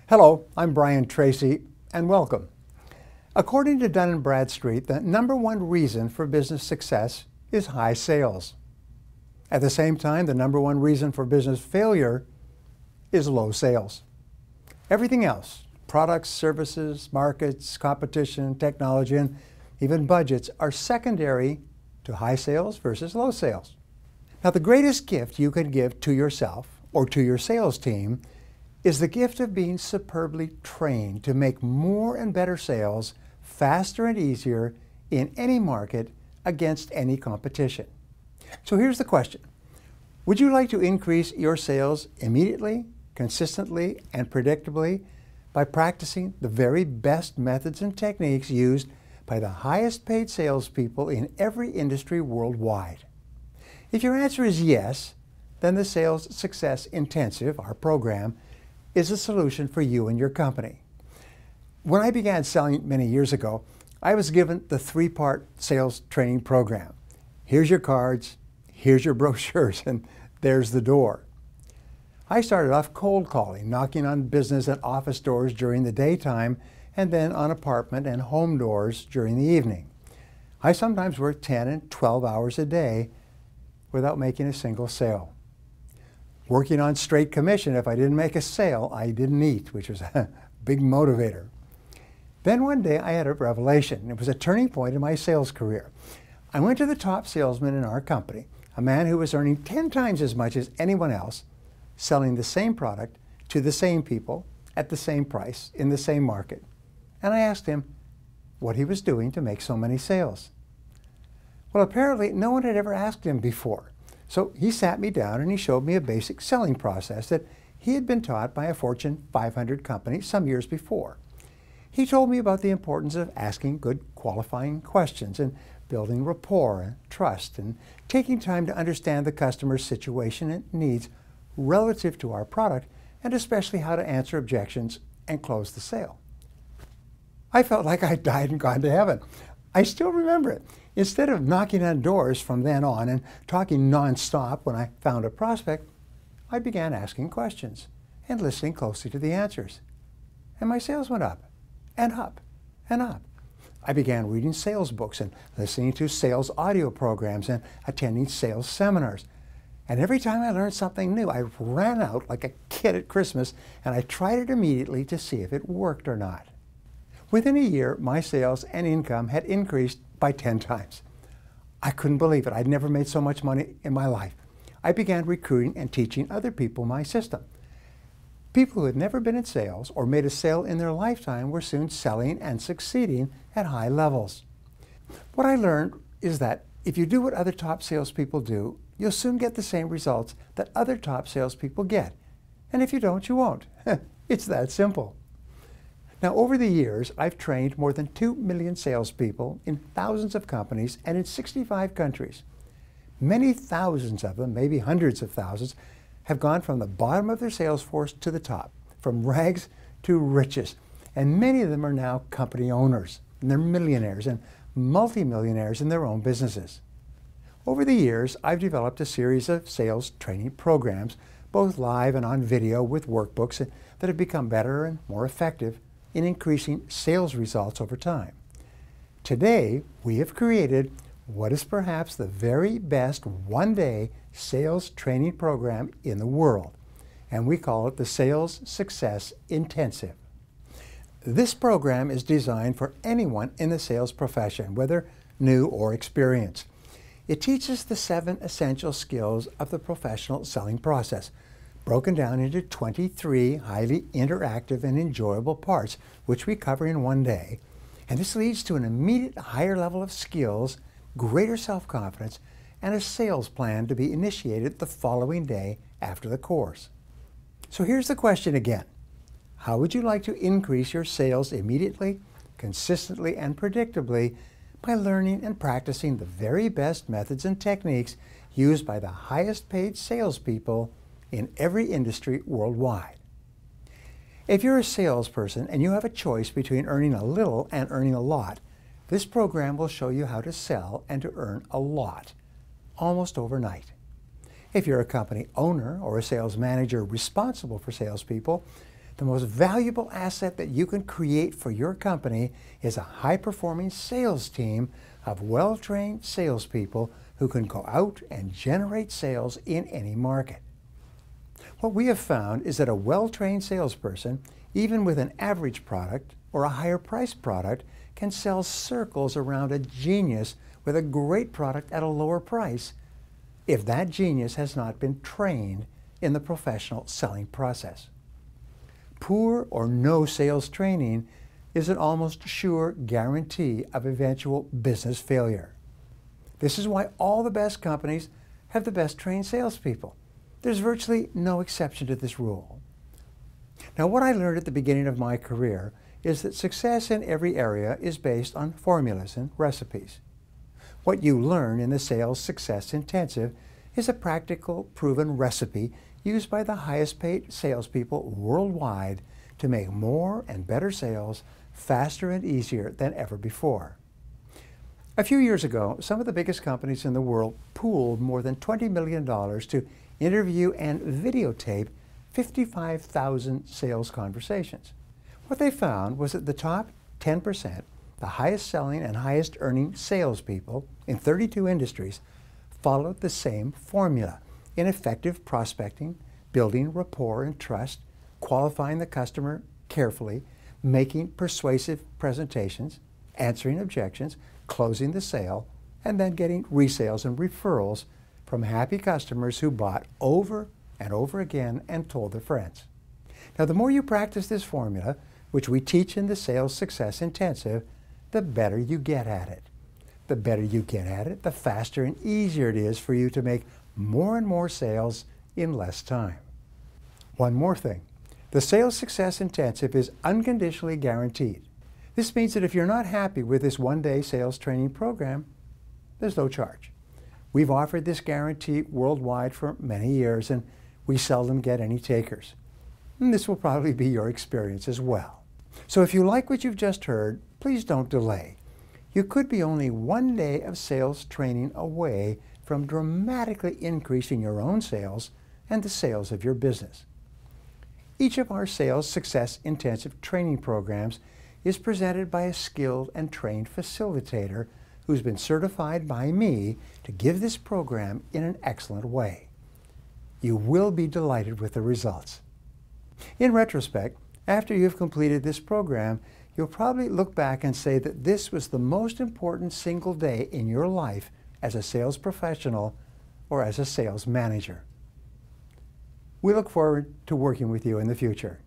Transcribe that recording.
Hello, I'm Brian Tracy, and welcome. According to Dun & Bradstreet, the #1 reason for business success is high sales. At the same time, the #1 reason for business failure is low sales. Everything else, products, services, markets, competition, technology, and even budgets, are secondary to high sales versus low sales. Now, the greatest gift you can give to yourself or to your sales team is the gift of being superbly trained to make more and better sales faster and easier in any market against any competition. So here's the question. Would you like to increase your sales immediately, consistently, and predictably by practicing the very best methods and techniques used by the highest paid salespeople in every industry worldwide? If your answer is yes, then the Sales Success Intensive, our program, is a solution for you and your company. When I began selling many years ago, I was given the 3-part sales training program. Here's your cards, here's your brochures, and there's the door. I started off cold calling, knocking on business and office doors during the daytime, and then on apartment and home doors during the evening. I sometimes worked 10 and 12 hours a day without making a single sale. Working on straight commission, if I didn't make a sale, I didn't eat, which was a big motivator. Then one day I had a revelation. It was a turning point in my sales career. I went to the top salesman in our company, a man who was earning 10 times as much as anyone else, selling the same product to the same people at the same price in the same market. And I asked him what he was doing to make so many sales. Well, apparently no one had ever asked him before. So he sat me down and he showed me a basic selling process that he had been taught by a Fortune 500 company some years before. He told me about the importance of asking good qualifying questions and building rapport and trust and taking time to understand the customer's situation and needs relative to our product, and especially how to answer objections and close the sale. I felt like I died and gone to heaven. I still remember it. Instead of knocking on doors from then on and talking nonstop when I found a prospect, I began asking questions and listening closely to the answers. And my sales went up and up and up. I began reading sales books and listening to sales audio programs and attending sales seminars. And every time I learned something new, I ran out like a kid at Christmas and I tried it immediately to see if it worked or not. Within a year, my sales and income had increased by 10 times. I couldn't believe it. I'd never made so much money in my life. I began recruiting and teaching other people my system. People who had never been in sales or made a sale in their lifetime were soon selling and succeeding at high levels. What I learned is that if you do what other top salespeople do, you'll soon get the same results that other top salespeople get. And if you don't, you won't. It's that simple. Now, over the years, I've trained more than 2 million salespeople in thousands of companies and in 65 countries. Many thousands of them, maybe hundreds of thousands, have gone from the bottom of their sales force to the top, from rags to riches. And many of them are now company owners, and they're millionaires and multimillionaires in their own businesses. Over the years, I've developed a series of sales training programs, both live and on video with workbooks that have become better and more effective in increasing sales results over time. Today, we have created what is perhaps the very best one-day sales training program in the world, and we call it the Sales Success Intensive. This program is designed for anyone in the sales profession, whether new or experienced. It teaches the 7 essential skills of the professional selling process, broken down into 23 highly interactive and enjoyable parts, which we cover in one day. And this leads to an immediate higher level of skills, greater self-confidence, and a sales plan to be initiated the following day after the course. So here's the question again. How would you like to increase your sales immediately, consistently, and predictably by learning and practicing the very best methods and techniques used by the highest paid salespeople in every industry worldwide? If you're a salesperson and you have a choice between earning a little and earning a lot, this program will show you how to sell and to earn a lot, almost overnight. If you're a company owner or a sales manager responsible for salespeople, The most valuable asset that you can create for your company is a high-performing sales team of well-trained salespeople who can go out and generate sales in any market. What we have found is that a well-trained salesperson, even with an average product or a higher-priced product, can sell circles around a genius with a great product at a lower price if that genius has not been trained in the professional selling process. Poor or no sales training is an almost sure guarantee of eventual business failure. This is why all the best companies have the best trained salespeople. There's virtually no exception to this rule. Now, what I learned at the beginning of my career is that success in every area is based on formulas and recipes. What you learn in the Sales Success Intensive is a practical, proven recipe used by the highest paid salespeople worldwide to make more and better sales faster and easier than ever before. A few years ago, some of the biggest companies in the world pooled more than $20 million to interview and videotape 55,000 sales conversations. What they found was that the top 10%, the highest selling and highest earning salespeople in 32 industries, followed the same formula in effective prospecting, building rapport and trust, qualifying the customer carefully, making persuasive presentations, answering objections, closing the sale, and then getting resales and referrals from happy customers who bought over and over again and told their friends. Now, the more you practice this formula, which we teach in the Sales Success Intensive, the better you get at it. The better you get at it, the faster and easier it is for you to make more and more sales in less time. One more thing. The Sales Success Intensive is unconditionally guaranteed. This means that if you're not happy with this one-day sales training program, there's no charge. We've offered this guarantee worldwide for many years, and we seldom get any takers. And this will probably be your experience as well. So if you like what you've just heard, please don't delay. You could be only one day of sales training away from dramatically increasing your own sales and the sales of your business. Each of our Sales Success Intensive training programs is presented by a skilled and trained facilitator who's been certified by me to give this program in an excellent way. You will be delighted with the results. In retrospect, after you've completed this program, you'll probably look back and say that this was the most important single day in your life as a sales professional or as a sales manager. We look forward to working with you in the future.